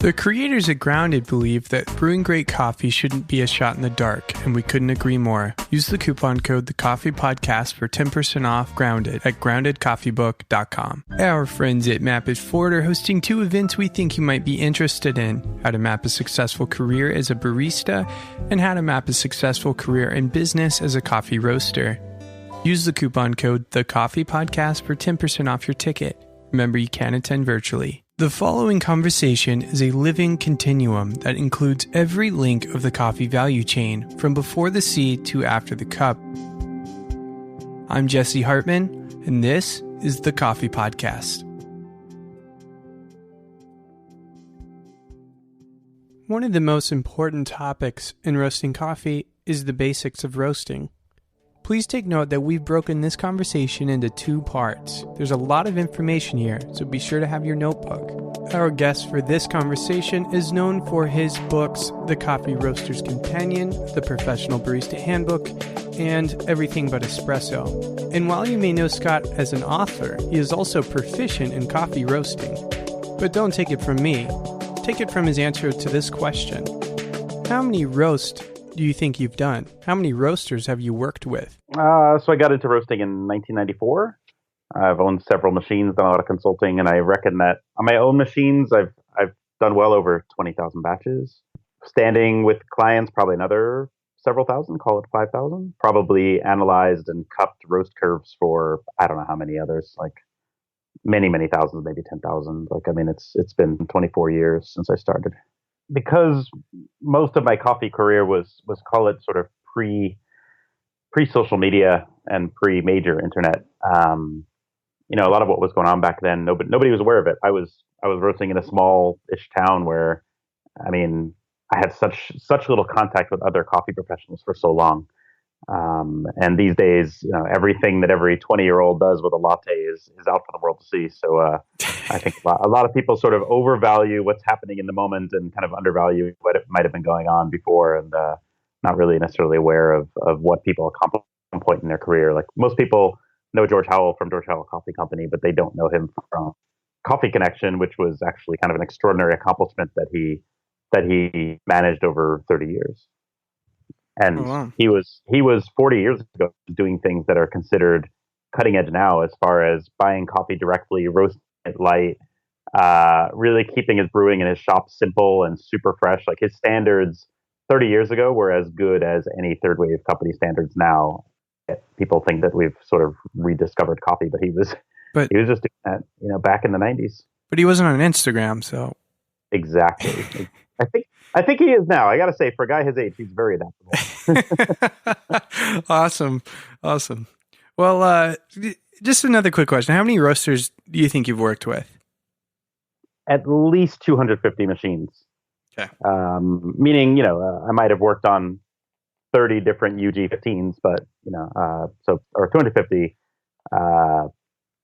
The creators at Grounded believe that brewing great coffee shouldn't be a shot in the dark, and we couldn't agree more. Use the coupon code TheCoffeePodcast for 10% off Grounded at groundedcoffeebook.com. Our friends at Map It Forward are hosting 2 events we think you might be interested in: how to map a successful career as a barista, and how to map a successful career in business as a coffee roaster. Use the coupon code TheCoffeePodcast for 10% off your ticket. Remember, you can attend virtually. The following conversation is a living continuum that includes every link of the coffee value chain, from before the seed to after the cup. I'm Jesse Hartman, and this is the Coffee Podcast. One of the most important topics in roasting coffee is the basics of roasting. Please take note that we've broken this conversation into 2 parts. There's a lot of information here, so be sure to have your notebook. Our guest for this conversation is known for his books, The Coffee Roaster's Companion, The Professional Barista Handbook, and Everything But Espresso. And while you may know Scott as an author, he is also proficient in coffee roasting. But don't take it from me. Take it from his answer to this question. How many roasts do you think you've done? How many roasters have you worked with? So I got into roasting in 1994. I've owned several machines, done a lot of consulting, and I reckon that on my own machines, I've done well over 20,000 batches. Standing with clients, probably another several thousand, call it 5,000. Probably analyzed and cupped roast curves for I don't know how many others, like many, many thousands, maybe 10,000. It's been 24 years since I started. Because most of my coffee career was call it sort of pre social media and pre major internet. A lot of what was going on back then, nobody was aware of it. I was roasting in a small-ish town where, I had such little contact with other coffee professionals for so long. And these days, everything that every 20-year-old does with a latte is out for the world to see. So I think a lot of people sort of overvalue what's happening in the moment and kind of undervalue what it might have been going on before, and not really necessarily aware of what people accomplish at some point in their career. Like most people know George Howell from George Howell Coffee Company, but they don't know him from Coffee Connection, which was actually kind of an extraordinary accomplishment that he managed over 30 years. And he was 40 years ago doing things that are considered cutting edge now, as far as buying coffee directly, roasting it light, really keeping his brewing in his shop simple and super fresh. Like his standards 30 years ago were as good as any third wave company standards now. People think that we've sort of rediscovered coffee, but he was just doing that, back in the 90s. But he wasn't on Instagram, so. Exactly. I think he is now. I got to say, for a guy his age, he's very adaptable. Awesome. Well, just another quick question. How many roasters do you think you've worked with? At least 250 machines. Okay. Meaning, I might have worked on 30 different UG15s, but, or 250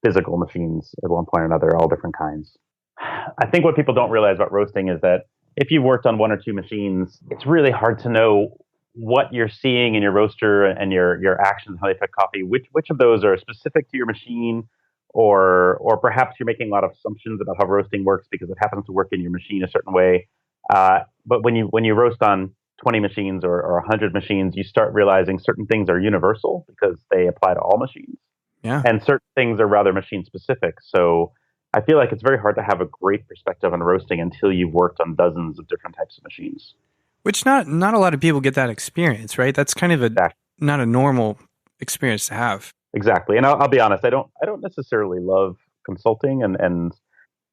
physical machines at one point or another, all different kinds. I think what people don't realize about roasting is that if you've worked on 1 or 2 machines, it's really hard to know what you're seeing in your roaster and your actions, how they affect coffee, which of those are specific to your machine, or perhaps you're making a lot of assumptions about how roasting works because it happens to work in your machine a certain way. But when you roast on 20 machines or 100 machines, you start realizing certain things are universal because they apply to all machines. Yeah. And certain things are rather machine specific. So I feel like it's very hard to have a great perspective on roasting until you've worked on dozens of different types of machines. Which not a lot of people get that experience, right? That's kind of not a normal experience to have. Exactly. And I'll be honest, I don't necessarily love consulting and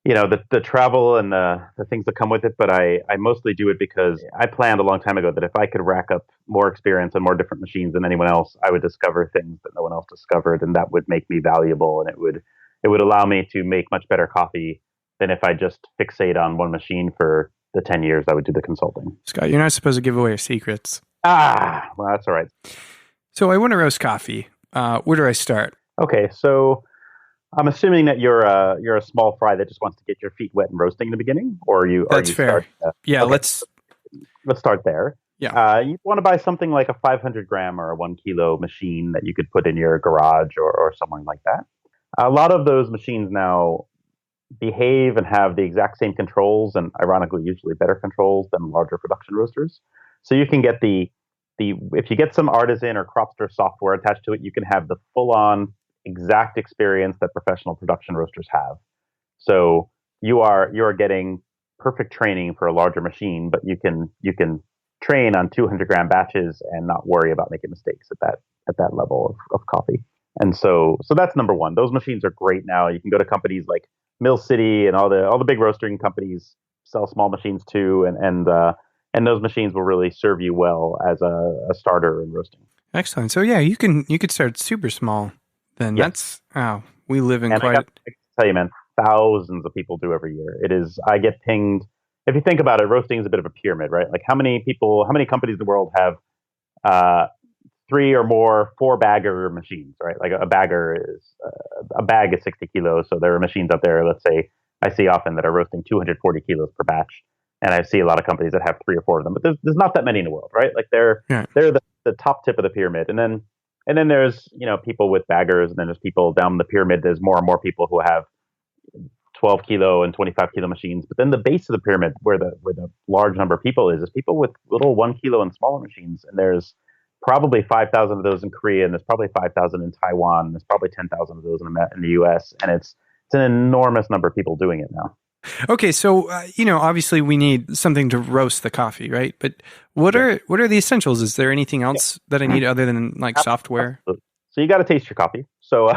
the travel and the things that come with it, but I mostly do it because I planned a long time ago that if I could rack up more experience on more different machines than anyone else, I would discover things that no one else discovered, and that would make me valuable, and it would allow me to make much better coffee than if I just fixate on one machine for the 10 years I would do the consulting. Scott, you're not supposed to give away your secrets. Well, that's all right. So I want to roast coffee. Where do I start? Okay, so I'm assuming that you're a small fry that just wants to get your feet wet and roasting in the beginning, or you? That's fair. Yeah, okay. Let's start there. Yeah. You want to buy something like a 500 gram or a 1 kilo machine that you could put in your garage or somewhere like that. A lot of those machines now behave and have the exact same controls, and ironically, usually better controls than larger production roasters. So you can get the if you get some artisan or Cropster software attached to it, you can have the full on exact experience that professional production roasters have. So you are getting perfect training for a larger machine, but you can train on 200-gram batches and not worry about making mistakes at that level of coffee. And so that's number one. Those machines are great now. You can go to companies like Mill City and all the big roasting companies sell small machines too, and those machines will really serve you well as a starter in roasting. Excellent. So yeah, you could start super small. Then Yeah, that's we live in and quite. I tell you, man, thousands of people do every year. It is. I get pinged. If you think about it, roasting is a bit of a pyramid, right? Like how many companies in the world have uh, three or more four bagger machines, right? Like a bagger is a bag is 60 kilos. So there are machines out there, let's say I see often that are roasting 240 kilos per batch. And I see a lot of companies that have three or four of them, but there's not that many in the world, right? Like Yeah. they're the top tip of the pyramid. And then there's, people with baggers, and then there's people down the pyramid. There's more and more people who have 12 kilo and 25 kilo machines. But then the base of the pyramid, where the large number of people is people with little 1 kilo and smaller machines. And there's probably 5,000 of those in Korea, and there's probably 5,000 in Taiwan. And there's probably 10,000 of those in the US. And it's an enormous number of people doing it now. Okay, so obviously we need something to roast the coffee, right? But Yeah. what are the essentials? Is there anything Yeah. else that I need other than like software? Absolutely. So you got to taste your coffee. So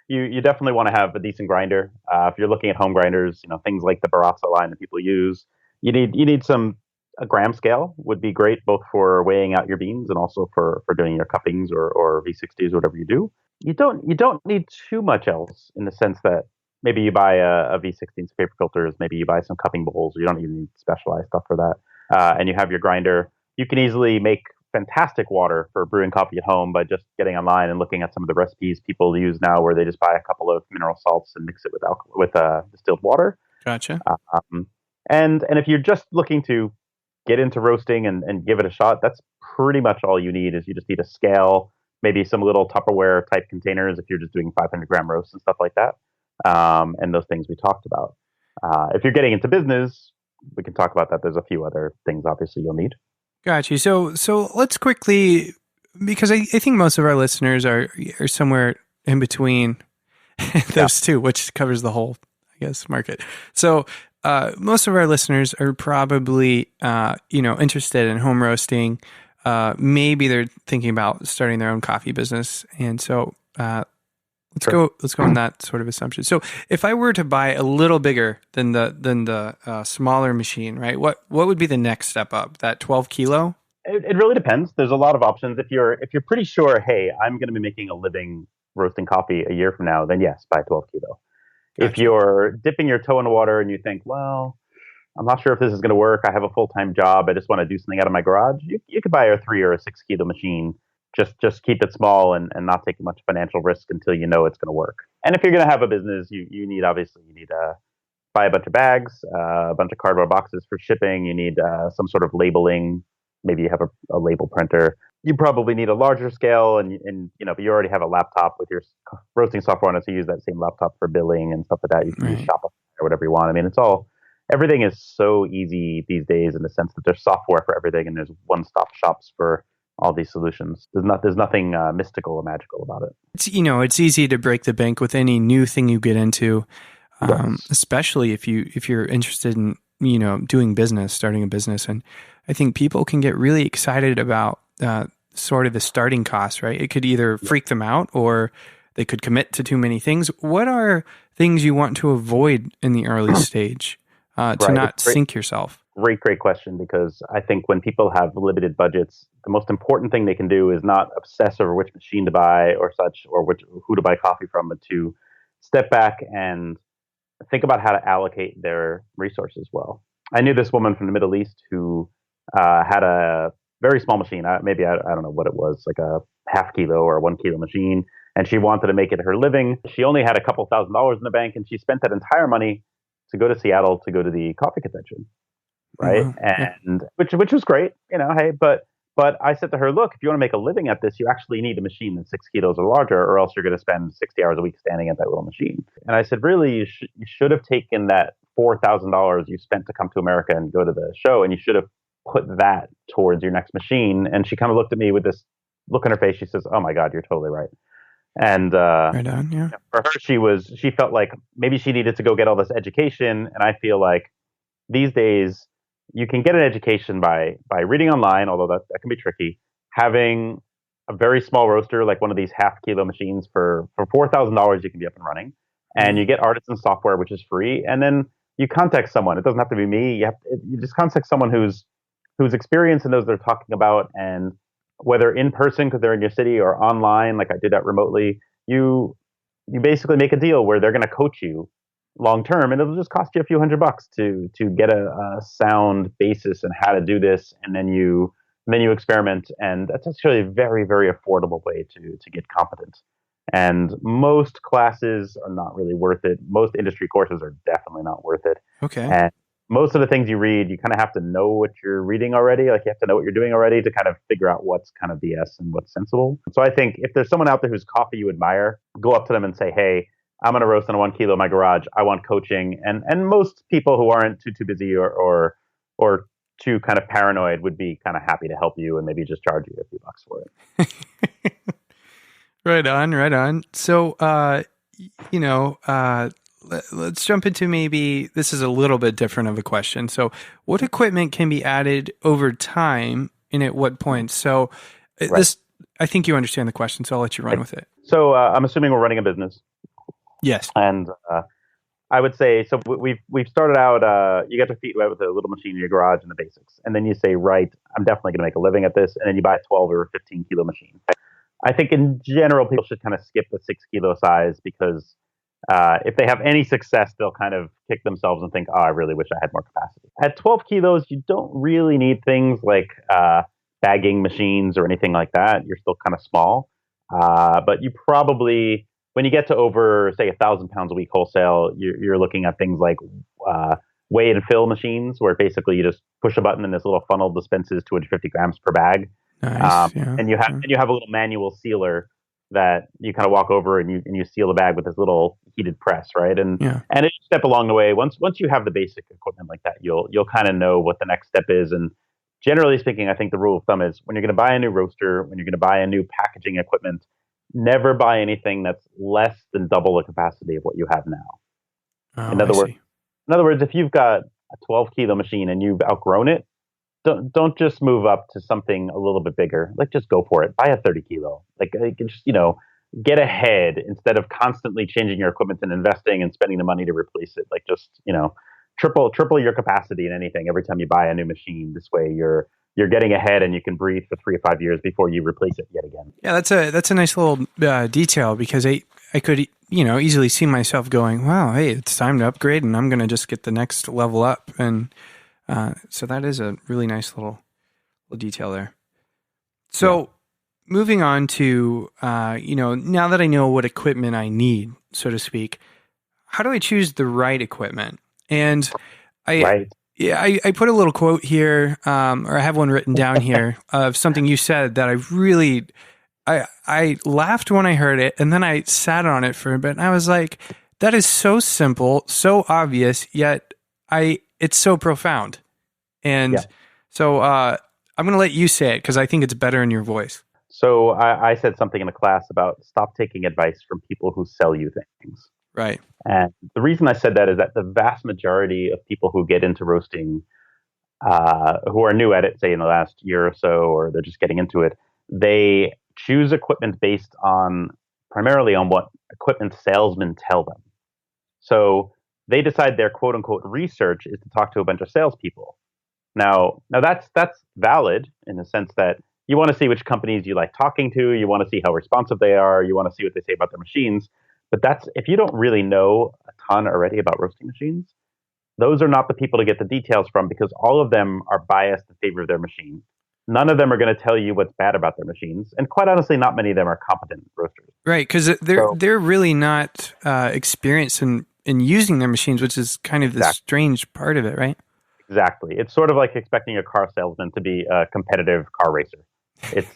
you definitely want to have a decent grinder. If you're looking at home grinders, things like the Baratza line that people use, you need a gram scale would be great, both for weighing out your beans and also for doing your cuppings or V60s, whatever you do. You don't need too much else, in the sense that maybe you buy a V16 paper filters, maybe you buy some cupping bowls. You don't even need specialized stuff for that. And you have your grinder. You can easily make fantastic water for brewing coffee at home by just getting online and looking at some of the recipes people use now, where they just buy a couple of mineral salts and mix it with distilled water. Gotcha. Um, and if you're just looking to get into roasting and give it a shot, that's pretty much all you need. Is you just need a scale, maybe some little Tupperware type containers if you're just doing 500-gram roasts and stuff like that, and those things we talked about. If you're getting into business, we can talk about that. There's a few other things obviously you'll need. Got you. So let's quickly, because I think most of our listeners are somewhere in between those two, which covers the whole, I guess, market. So most of our listeners are probably interested in home roasting. Maybe they're thinking about starting their own coffee business, and so let's go on that sort of assumption. So if I were to buy a little bigger than the smaller machine, right? What would be the next step up? That 12 kilo? It really depends. There's a lot of options. If you're pretty sure, hey, I'm going to be making a living roasting coffee a year from now, then yes, buy 12 kilo. If Gotcha. you're dipping your toe in the water and you think, well, I'm not sure if this is going to work. I have a full-time job. I just want to do something out of my garage. You could buy a 3 or 6 kilo machine. Just keep it small and not take much financial risk until you know it's going to work. And if you're going to have a business, you need to buy a bunch of bags, a bunch of cardboard boxes for shipping. You need some sort of labeling. Maybe you have a label printer. You probably need a larger scale, and but you already have a laptop with your roasting software on it, so use that same laptop for billing and stuff like that. You can use Right. Shopify or whatever you want. I mean, everything is so easy these days, in the sense that there's software for everything, and there's one-stop shops for all these solutions. There's nothing mystical or magical about it. It's easy to break the bank with any new thing you get into, Yes. especially if you're interested in doing business, starting a business. And I think people can get really excited about sort of the starting costs, right? It could either freak them out, or they could commit to too many things. What are things you want to avoid in the early stage to Right. not It's great. sink yourself? Great question, because I think when people have limited budgets, the most important thing they can do is not obsess over which machine to buy or such, or who to buy coffee from, but to step back and think about how to allocate their resources well. I knew this woman from the Middle East who had a very small machine. Maybe I don't know what it was, like a half kilo or a 1 kilo machine, and she wanted to make it her living. She only had a couple $1,000s in the bank, and she spent that entire money to go to Seattle to go to the coffee convention, Oh, right? wow. Yeah. And which was great, hey, but But I said to her, look, if you want to make a living at this, you actually need a machine that's 6 kilos or larger, or else you're going to spend 60 hours a week standing at that little machine. And I said, really, you should have taken that $4,000 you spent to come to America and go to the show, and you should have put that towards your next machine. And she kind of looked at me with this look on her face. She says, oh my God, you're totally right. And Right on, yeah. for her, she felt like maybe she needed to go get all this education. And I feel like these days you can get an education by reading online, although that can be tricky. Having a very small roaster, like one of these half-kilo machines, for $4,000, you can be up and running, and you get artisan software, which is free. And then you contact someone. It doesn't have to be me. You just contact someone who's experienced and knows what they're talking about, and whether in person because they're in your city or online, like I did that remotely, you basically make a deal where they're going to coach you long term, and it'll just cost you a few $100 to get a sound basis and how to do this, and then you experiment, and that's actually a very, very affordable way to get competent. And most classes are not really worth it. Most industry courses are definitely not worth it. Okay. And most of the things you read, you kind of have to know what you're reading already. Like you have to know what you're doing already to kind of figure out what's kind of BS and what's sensible. So I think if there's someone out there whose coffee you admire, go up to them and say, hey, I'm going to roast on a 1 kilo in my garage. I want coaching. And most people who aren't too busy or too kind of paranoid would be kind of happy to help you and maybe just charge you a few bucks for it. Right on. So, let's jump into, maybe this is a little bit different of a question. So what equipment can be added over time and at what point? So this, I think you understand the question, so I'll let you run with it. So I'm assuming we're running a business. Yes. And I would say, so we've started out, you get your feet wet with a little machine in your garage and the basics. And then you say, right, I'm definitely going to make a living at this. And then you buy a 12 or 15 kilo machine. I think in general, people should kind of skip the 6 kilo size because if they have any success, they'll kind of kick themselves and think, oh, I really wish I had more capacity. At 12 kilos, you don't really need things like bagging machines or anything like that. You're still kind of small. But you probably, when you get to over, say, 1,000 pounds a week wholesale, you're looking at things like weigh and fill machines, where basically you just push a button and this little funnel dispenses 250 grams per bag. Nice. And you have a little manual sealer that you kind of walk over and you seal the bag with this little heated press, right? And each step along the way, once you have the basic equipment like that, you'll kind of know what the next step is. And generally speaking, I think the rule of thumb is when you're going to buy a new roaster, when you're going to buy a new packaging equipment, never buy anything that's less than double the capacity of what you have now. Oh, in other words, if you've got a 12 kilo machine and you've outgrown it, don't just move up to something a little bit bigger. Like, just go for it. Buy a 30 kilo. Like, just, get ahead instead of constantly changing your equipment and investing and spending the money to replace it. Like, just, triple your capacity in anything every time you buy a new machine. This way you're getting ahead and you can breathe for 3 or 5 years before you replace it yet again. Yeah, that's a nice little detail, because I could, easily see myself going, wow, hey, it's time to upgrade and I'm going to just get the next level up. And so that is a really nice little detail there. So moving on to, now that I know what equipment I need, so to speak, how do I choose the right equipment? And I put a little quote here, or I have one written down here of something you said that I laughed when I heard it, and then I sat on it for a bit, and I was like, that is so simple, so obvious, yet it's so profound. And so I'm going to let you say it because I think it's better in your voice. So I said something in a class about stop taking advice from people who sell you things. Right. And the reason I said that is that the vast majority of people who get into roasting, who are new at it, say in the last year or so, or they're just getting into it, they choose equipment based primarily on what equipment salesmen tell them. So they decide their quote unquote research is to talk to a bunch of salespeople. Now that's valid in the sense that you want to see which companies you like talking to, you want to see how responsive they are, you want to see what they say about their machines. But if you don't really know a ton already about roasting machines, those are not the people to get the details from, because all of them are biased in favor of their machine. None of them are going to tell you what's bad about their machines. And quite honestly, not many of them are competent roasters. Right, because they're really not experienced in using their machines, which is kind of the strange part of it, right? Exactly. It's sort of like expecting a car salesman to be a competitive car racer. It's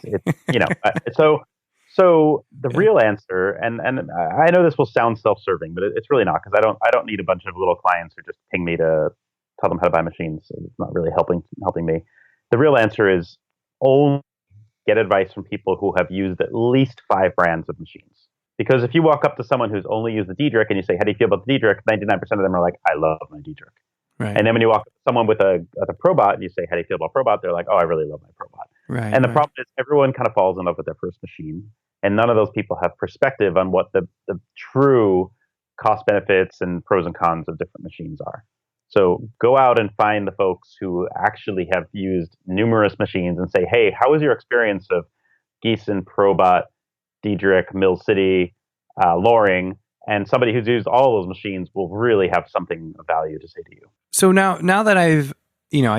so the Yeah. real answer, and I know this will sound self-serving, but it's really not because I don't need a bunch of little clients who just ping me to tell them how to buy machines. It's not really helping me. The real answer is only get advice from people who have used at least 5 brands of machines. Because if you walk up to someone who's only used the Diedrich and you say, "How do you feel about the Diedrich?" 99% of them are like, "I love my Diedrich." Right. And then when you walk up to someone with a Probot and you say, "How do you feel about Probot?" They're like, "Oh, I really love my Probot." Right. And the Right. problem is everyone kind of falls in love with their first machine, and none of those people have perspective on what the true cost benefits and pros and cons of different machines are. So go out and find the folks who actually have used numerous machines and say, "Hey, how was your experience of Gießen, Probot, Diedrich, Mill City, Loring?" And somebody who's used all those machines will really have something of value to say to you. So now that I've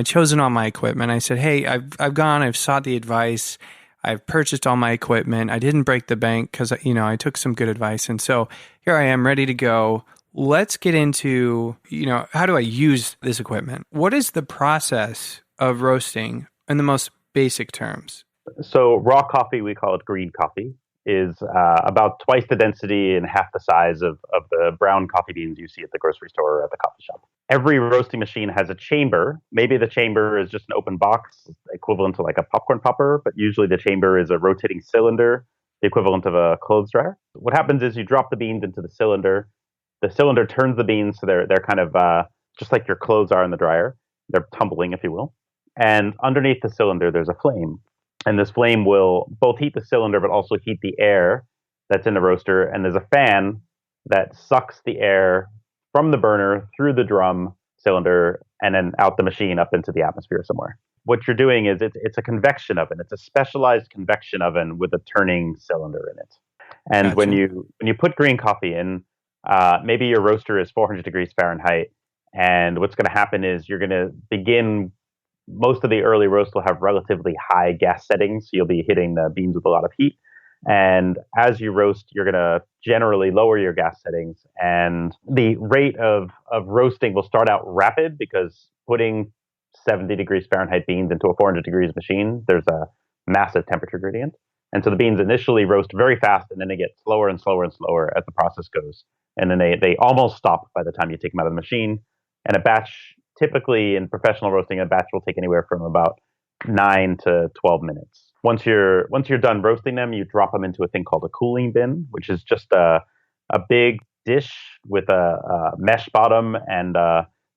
chosen all my equipment, I said, hey, I've gone, I've sought the advice, I've purchased all my equipment. I didn't break the bank because, I took some good advice. And so here I am ready to go. Let's get into, how do I use this equipment? What is the process of roasting in the most basic terms? So raw coffee, we call it green coffee, is about twice the density and half the size of the brown coffee beans you see at the grocery store or at the coffee shop. Every roasting machine has a chamber. Maybe the chamber is just an open box equivalent to like a popcorn popper, but usually the chamber is a rotating cylinder, the equivalent of a clothes dryer. What happens is you drop the beans into the cylinder. The cylinder turns the beans so they're kind of just like your clothes are in the dryer. They're tumbling, if you will. And underneath the cylinder, there's a flame, and this flame will both heat the cylinder but also heat the air that's in the roaster. And there's a fan that sucks the air from the burner through the drum cylinder and then out the machine up into the atmosphere somewhere. What you're doing is it's a convection oven. It's a specialized convection oven with a turning cylinder in it. And when Gotcha. you put green coffee in, maybe your roaster is 400 degrees Fahrenheit, and what's going to happen is you're going to begin most of the early roast will have relatively high gas settings. So you'll be hitting the beans with a lot of heat. And as you roast, you're going to generally lower your gas settings. And the rate of roasting will start out rapid because putting 70 degrees Fahrenheit beans into a 400 degrees machine, there's a massive temperature gradient. And so the beans initially roast very fast and then they get slower and slower and slower as the process goes. And then they almost stop by the time you take them out of the machine. And a batch, typically in professional roasting, a batch will take anywhere from about 9 to 12 minutes. Once you're done roasting them, you drop them into a thing called a cooling bin, which is just a big dish with a mesh bottom, and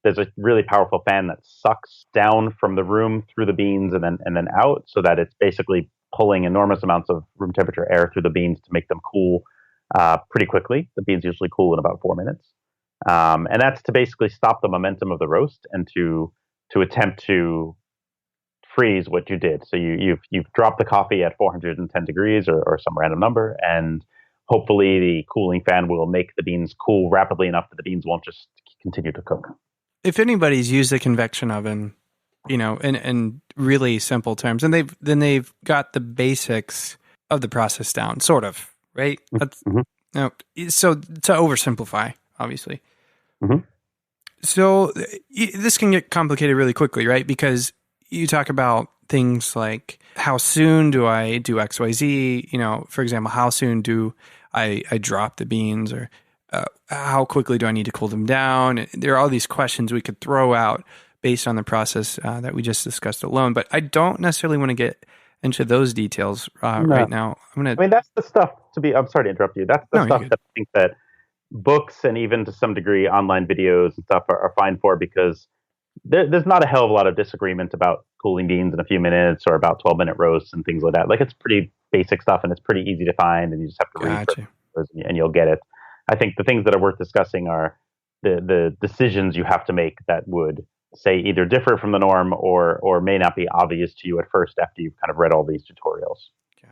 there's a really powerful fan that sucks down from the room through the beans and then out, so that it's basically pulling enormous amounts of room temperature air through the beans to make them cool pretty quickly. The beans usually cool in about 4 minutes. And that's to basically stop the momentum of the roast and to attempt to freeze what you did. So you've dropped the coffee at 410 degrees or some random number, and hopefully the cooling fan will make the beans cool rapidly enough that the beans won't just continue to cook. If anybody's used a convection oven, in really simple terms, and they've got the basics of the process down, sort of, right? Mm-hmm. No, so to oversimplify, obviously. Mm-hmm. So this can get complicated really quickly, right? Because you talk about things like how soon do I do XYZ? For example, how soon do I drop the beans, or how quickly do I need to cool them down? There are all these questions we could throw out based on the process that we just discussed alone. But I don't necessarily want to get into those details right now. I mean, that's the stuff I'm sorry to interrupt you. That's the No, you're stuff good. that I think that books and even to some degree online videos and stuff are fine for, because there's not a hell of a lot of disagreement about cooling beans in a few minutes or about 12-minute roasts and things like that. Like, it's pretty basic stuff and it's pretty easy to find, and you just have to read Gotcha. and you'll get it. I think the things that are worth discussing are the decisions you have to make that would say either differ from the norm or may not be obvious to you at first after you've kind of read all these tutorials.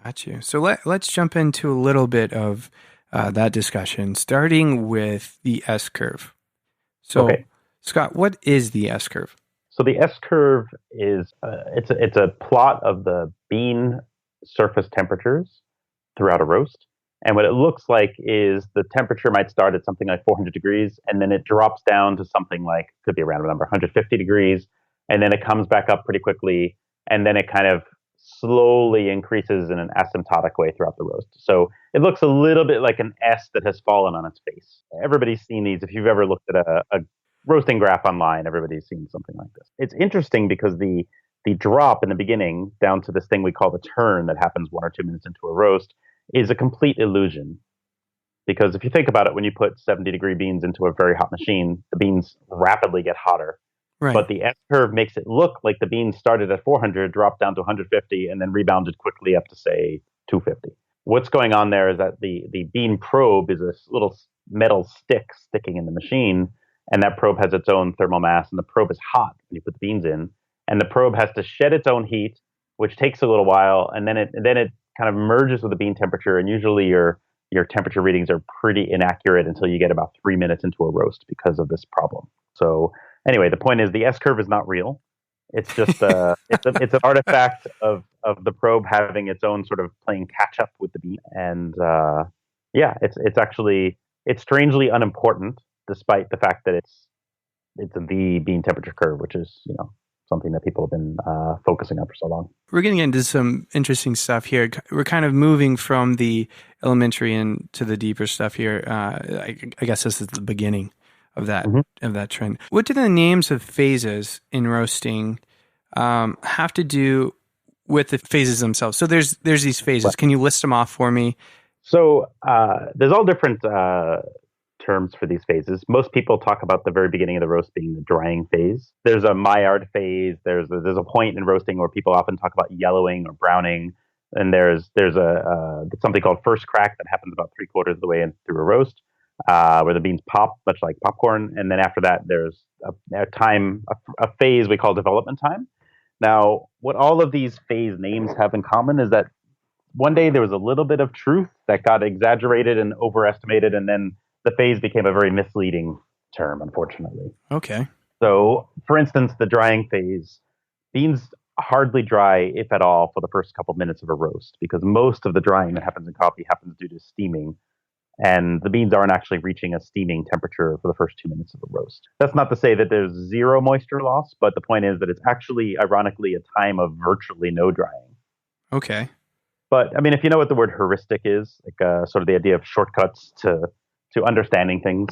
Got you. So let's jump into a little bit of that discussion, starting with the S curve. So, Okay. Scott, what is the S curve? So the S curve is it's a plot of the bean surface temperatures throughout a roast. And what it looks like is the temperature might start at something like 400 degrees, and then it drops down to something like, could be a random number, 150 degrees. and then it comes back up pretty quickly, and then it kind of slowly increases in an asymptotic way throughout the roast. So it looks a little bit like an S that has fallen on its face. Everybody's seen these. If you've ever looked at a roasting graph online, everybody's seen something like this. It's interesting because the drop in the beginning down to this thing we call the turn that happens 1 or 2 minutes into a roast is a complete illusion. Because if you think about it, when you put 70-degree beans into a very hot machine, the beans rapidly get hotter. Right. But the S curve makes it look like the beans started at 400, dropped down to 150, and then rebounded quickly up to, say, 250. What's going on there is that the bean probe is a little metal stick sticking in the machine, and that probe has its own thermal mass, and the probe is hot when you put the beans in. And the probe has to shed its own heat, which takes a little while, and then it kind of merges with the bean temperature, and usually your temperature readings are pretty inaccurate until you get about 3 minutes into a roast because of this problem. So anyway, the point is the S curve is not real. It's just it's an artifact of the probe having its own sort of playing catch up with the bean, and it's strangely unimportant despite the fact that it's the bean temperature curve, which is something that people have been focusing on for so long. We're getting into some interesting stuff here. We're kind of moving from the elementary into the deeper stuff here. I guess this is the beginning of that of that trend. What do the names of phases in roasting have to do with the phases themselves? So there's these phases. Right. Can you list them off for me? So there's all different terms for these phases. Most people talk about the very beginning of the roast being the drying phase. There's a Maillard phase. There's a point in roasting where people often talk about yellowing or browning. And there's something called first crack that happens about 3/4 of the way in through a roast, where the beans pop, much like popcorn. And then after that, there's a phase we call development time. Now, what all of these phase names have in common is that one day there was a little bit of truth that got exaggerated and overestimated, and then the phase became a very misleading term, unfortunately. Okay. So, for instance, the drying phase, beans hardly dry, if at all, for the first couple minutes of a roast, because most of the drying that happens in coffee happens due to steaming, and the beans aren't actually reaching a steaming temperature for the first 2 minutes of a roast. That's not to say that there's zero moisture loss, but the point is that it's actually, ironically, a time of virtually no drying. Okay. But, I mean, if you know what the word heuristic is, like sort of the idea of shortcuts to understanding things,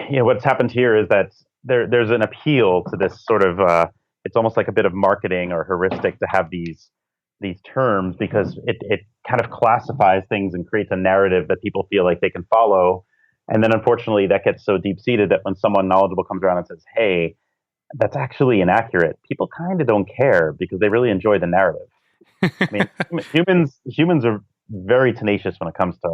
what's happened here is that there's an appeal to this sort of, it's almost like a bit of marketing or heuristic to have these terms, because it kind of classifies things and creates a narrative that people feel like they can follow. And then unfortunately that gets so deep-seated that when someone knowledgeable comes around and says, hey, that's actually inaccurate, people kind of don't care because they really enjoy the narrative. I mean, humans are very tenacious when it comes to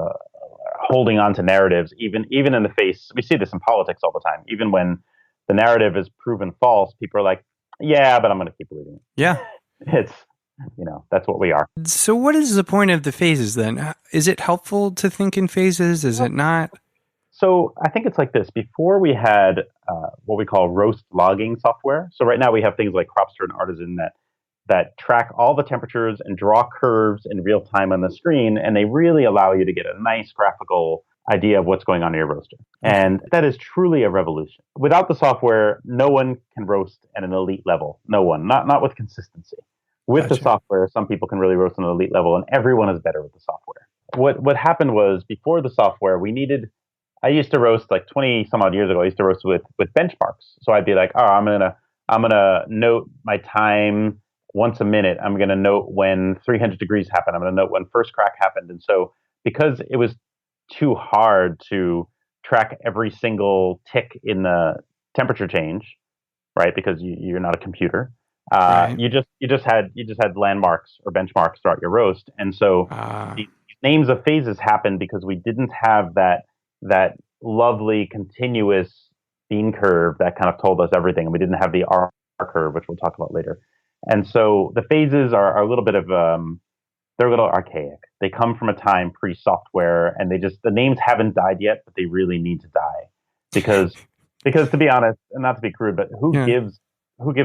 holding on to narratives, even in the face. We see this in politics all the time. Even when the narrative is proven false, people are like, yeah, but I'm going to keep believing it. Yeah. It's, that's what we are. So what is the point of the phases then? Is it helpful to think in phases? Is it not? So I think it's like this. Before we had what we call roast logging software. So right now we have things like Cropster and Artisan that track all the temperatures and draw curves in real time on the screen, and they really allow you to get a nice graphical idea of what's going on in your roaster. And that is truly a revolution. Without the software, no one can roast at an elite level. No one, not with consistency. With the software, some people can really roast at an elite level, and everyone is better with the software. What happened was, before the software, I used to roast like 20 some odd years ago. I used to roast with benchmarks. So I'd be like, I'm gonna note my time once a minute. I'm going to note when 300 degrees happened. I'm going to note when first crack happened. And so because it was too hard to track every single tick in the temperature change, right? Because you're not a computer. Right. You just had landmarks or benchmarks throughout your roast. And so these names of phases happened because we didn't have that lovely continuous bean curve that kind of told us everything. And we didn't have the R curve, which we'll talk about later. And so the phases are a little bit of, they're a little archaic. They come from a time pre-software, and the names haven't died yet, but they really need to die. Because to be honest, and not to be crude, but who gives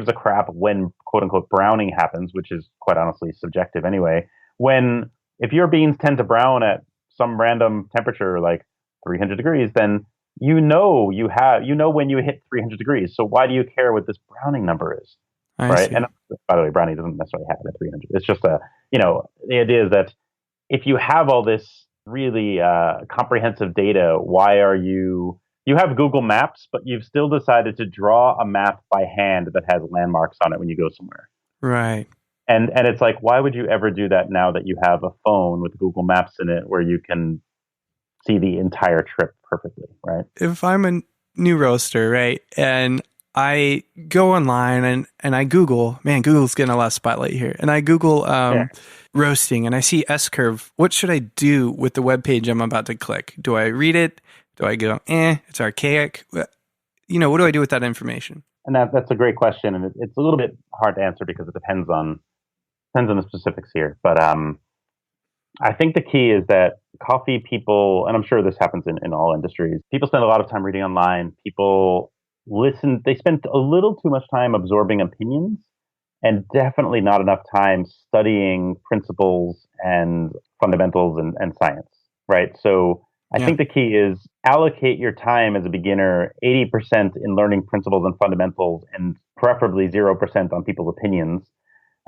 a crap when quote unquote browning happens, which is quite honestly subjective anyway. If your beans tend to brown at some random temperature, like 300 degrees, then you know when you hit 300 degrees. So why do you care what this browning number is, I right? see. And by the way, brownie doesn't necessarily happen at 300. It's just the idea is that if you have all this really comprehensive data, why are you have Google Maps, but you've still decided to draw a map by hand that has landmarks on it when you go somewhere. Right. And it's like, why would you ever do that now that you have a phone with Google Maps in it where you can see the entire trip perfectly, right? If I'm a new roaster, right, and I go online and I Google, man, Google's getting a lot of spotlight here. And I Google Yeah. roasting and I see S curve. What should I do with the web page I'm about to click? Do I read it? Do I go, it's archaic? What do I do with that information? And that's a great question, and it's a little bit hard to answer because it depends on the specifics here. But I think the key is that coffee people, and I'm sure this happens in all industries, people spend a lot of time reading online. People they spend a little too much time absorbing opinions and definitely not enough time studying principles and fundamentals and science, right? So I Yeah. think the key is allocate your time as a beginner 80% in learning principles and fundamentals and preferably 0% on people's opinions,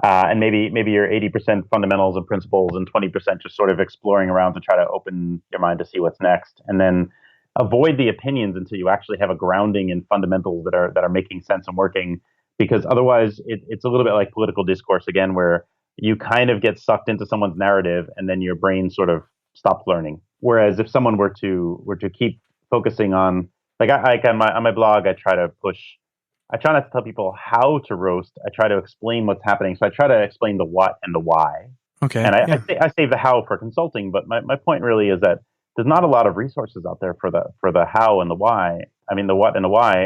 and maybe you're 80% fundamentals and principles and 20% just sort of exploring around to try to open your mind to see what's next, and then avoid the opinions until you actually have a grounding in fundamentals that are making sense and working. Because otherwise, it's a little bit like political discourse again, where you kind of get sucked into someone's narrative and then your brain sort of stops learning. Whereas if someone were to keep focusing on, like on my blog, I try not to tell people how to roast. I try to explain what's happening. So I try to explain the what and the why. Okay. And Yeah. I save the how for consulting. But my point really is that there's not a lot of resources out there for the how and the why. I mean, the what and the why.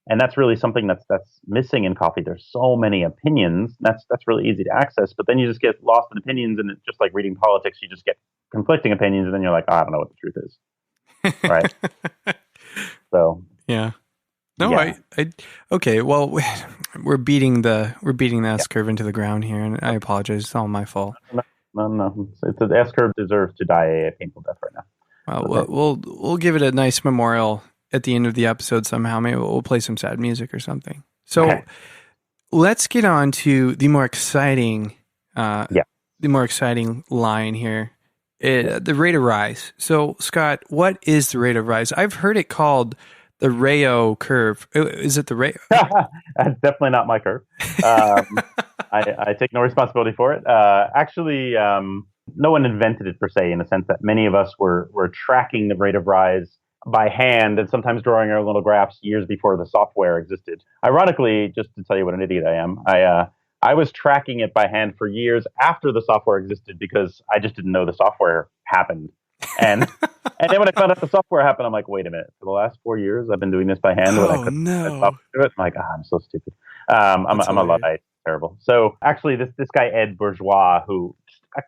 And that's really something that's missing in coffee. There's so many opinions. That's really easy to access. But then you just get lost in opinions. And it's just like reading politics. You just get conflicting opinions. And then you're like, I don't know what the truth is. Right. So, Yeah. No, yeah. okay. Well, we're beating the Yeah. S curve into the ground here, and I apologize. It's all my fault. No. The S curve deserves to die a painful death right now. Well, Okay. we'll give it a nice memorial at the end of the episode somehow. Maybe we'll play some sad music or something. So Okay. let's get on to the more exciting, Yeah. line here. The rate of rise. So Scott, what is the rate of rise? I've heard it called the Rayo curve. Is it the Rayo? That's definitely not my curve. I take no responsibility for it. Actually, no one invented it per se, in the sense that many of us were tracking the rate of rise by hand and sometimes drawing our own little graphs years before the software existed. Ironically, just to tell you what an idiot I am, I was tracking it by hand for years after the software existed because I just didn't know the software happened. And and then when I found out the software happened, I'm like, wait a minute. For the last 4 years, I've been doing this by hand when I Oh couldn't no, do it. I'm like, I'm so stupid. that's I'm a hilarious. Luddite. Terrible. So actually, this guy Ed Bourgeois, who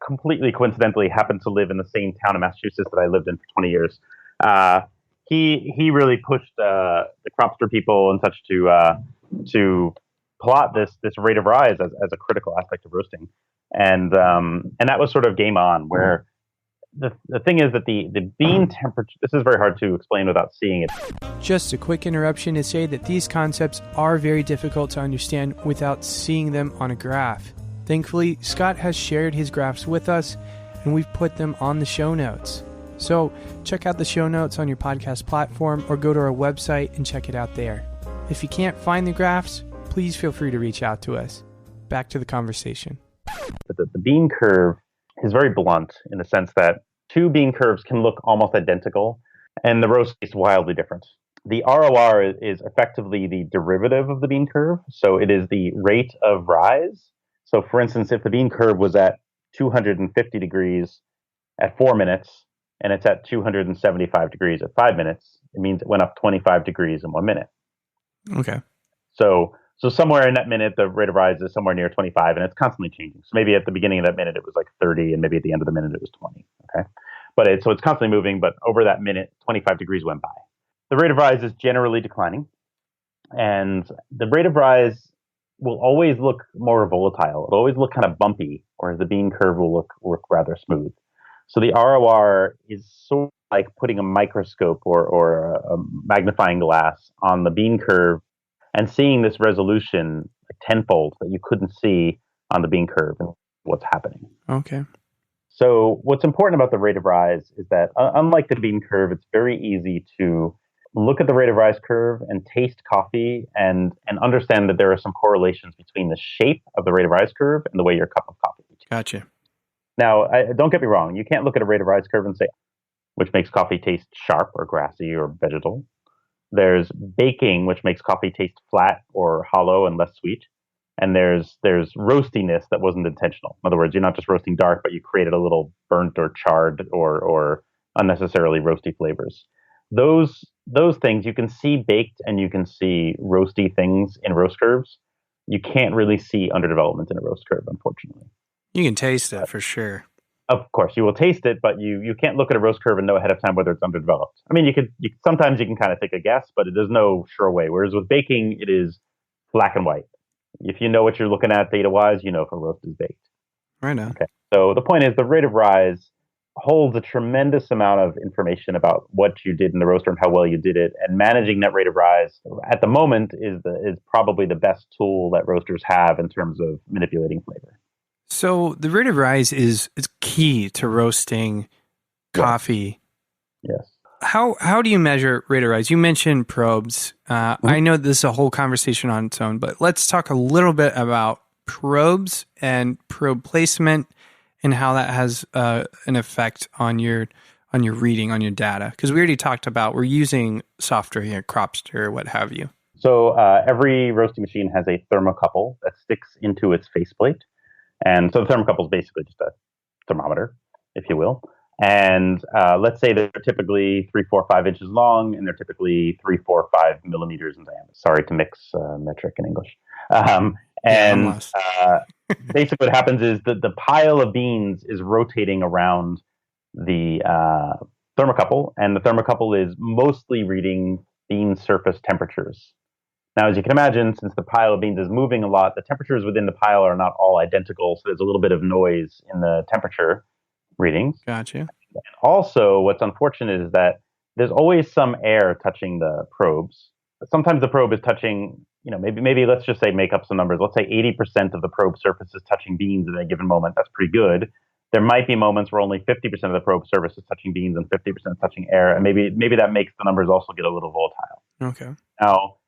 completely coincidentally happened to live in the same town in Massachusetts that I lived in for 20 years, uh, he really pushed the Cropster people and such to plot this rate of rise as a critical aspect of roasting, and that was sort of game on. Where the thing is that the bean temperature. This is very hard to explain without seeing it. Just a quick interruption to say that these concepts are very difficult to understand without seeing them on a graph. Thankfully, Scott has shared his graphs with us, and we've put them on the show notes. So check out the show notes on your podcast platform or go to our website and check it out there. If you can't find the graphs, please feel free to reach out to us. Back to the conversation. But the bean curve is very blunt in the sense that two bean curves can look almost identical, and the roast is wildly different. The ROR is effectively the derivative of the bean curve, so it is the rate of rise. So, for instance, if the bean curve was at 250 degrees at 4 minutes and it's at 275 degrees at 5 minutes, it means it went up 25 degrees in 1 minute. Okay. So somewhere in that minute, the rate of rise is somewhere near 25, and it's constantly changing. So maybe at the beginning of that minute, it was like 30, and maybe at the end of the minute, it was 20. Okay, so it's constantly moving. But over that minute, 25 degrees went by. The rate of rise is generally declining, and the rate of rise will always look more volatile. It'll always look kind of bumpy, whereas the bean curve will look rather smooth. So the ROR is sort like putting a microscope or a magnifying glass on the bean curve and seeing this resolution like tenfold that you couldn't see on the bean curve and what's happening. Okay. So what's important about the rate of rise is that unlike the bean curve, it's very easy to look at the rate of rise curve and taste coffee and understand that there are some correlations between the shape of the rate of rise curve and the way your cup of coffee tastes. Gotcha. Now, don't get me wrong. You can't look at a rate of rise curve and say, which makes coffee taste sharp or grassy or vegetal. There's baking, which makes coffee taste flat or hollow and less sweet. And there's roastiness that wasn't intentional. In other words, you're not just roasting dark, but you created a little burnt or charred or unnecessarily roasty flavors. Those things you can see baked and you can see roasty things in roast curves. You can't really see underdevelopment in a roast curve, unfortunately. You can taste it for sure. Of course, you will taste it, but you can't look at a roast curve and know ahead of time whether it's underdeveloped. I mean, sometimes you can kind of take a guess, but there's no sure way. Whereas with baking, it is black and white. If you know what you're looking at data-wise, you know if a roast is baked. Right on. Okay. So the point is the rate of rise holds a tremendous amount of information about what you did in the roaster and how well you did it. And managing that rate of rise at the moment is probably the best tool that roasters have in terms of manipulating flavor. So the rate of rise is key to roasting coffee. Yes. How do you measure rate of rise? You mentioned probes. I know this is a whole conversation on its own, but let's talk a little bit about probes and probe placement and how that has an effect on your reading, on your data. Because we already talked about we're using software here, Cropster, what have you. So every roasting machine has a thermocouple that sticks into its faceplate. And so the thermocouple is basically just a thermometer, if you will. And let's say they're typically 3, 4, 5 inches long, and they're typically 3, 4, 5 millimeters in diameter. Sorry to mix metric and English. Basically what happens is that the pile of beans is rotating around the thermocouple, and the thermocouple is mostly reading bean surface temperatures. Now, as you can imagine, since the pile of beans is moving a lot, the temperatures within the pile are not all identical, so there's a little bit of noise in the temperature readings. Gotcha. And also, what's unfortunate is that there's always some air touching the probes. Sometimes the probe is touching, maybe let's just say make up some numbers. Let's say 80% of the probe surface is touching beans at a given moment. That's pretty good. There might be moments where only 50% of the probe surface is touching beans and 50% touching air, and maybe that makes the numbers also get a little volatile. Okay.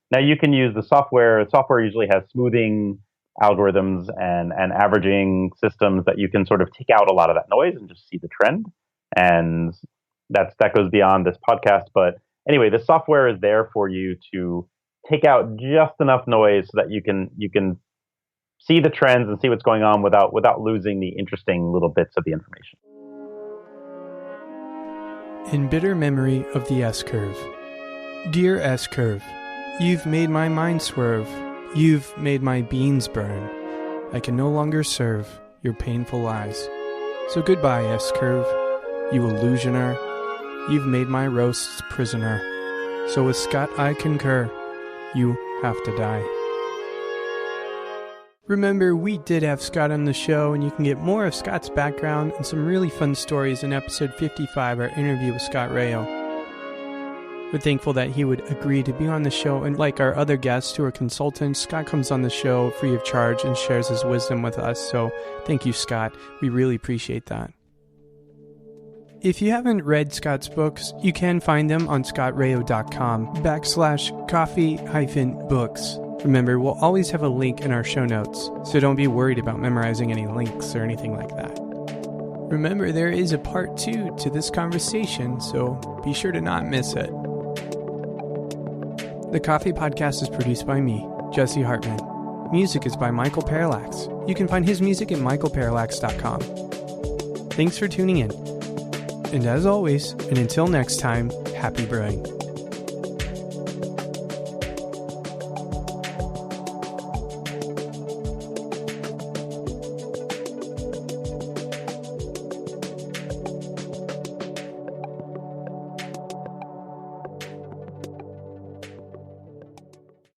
Now you can use the software. Software usually has smoothing algorithms and averaging systems that you can sort of take out a lot of that noise and just see the trend. And that goes beyond this podcast. But anyway, the software is there for you to take out just enough noise so that you can see the trends and see what's going on without losing the interesting little bits of the information. In bitter memory of the S-curve. Dear S-curve, you've made my mind swerve. You've made my beans burn. I can no longer serve your painful lies. So goodbye, S-curve, you illusioner. You've made my roasts prisoner. So with Scott I concur, you have to die. Remember, we did have Scott on the show, and you can get more of Scott's background and some really fun stories in episode 55, our interview with Scott Rayo. We're thankful that he would agree to be on the show, and like our other guests who are consultants, Scott comes on the show free of charge and shares his wisdom with us, so thank you, Scott. We really appreciate that. If you haven't read Scott's books, you can find them on scottrayo.com/coffee-books. Remember, we'll always have a link in our show notes, so don't be worried about memorizing any links or anything like that. Remember, there is a part 2 to this conversation, so be sure to not miss it. The Coffee Podcast is produced by me, Jesse Hartman. Music is by Michael Parallax. You can find his music at michaelparallax.com. Thanks for tuning in. And as always, and until next time, happy brewing.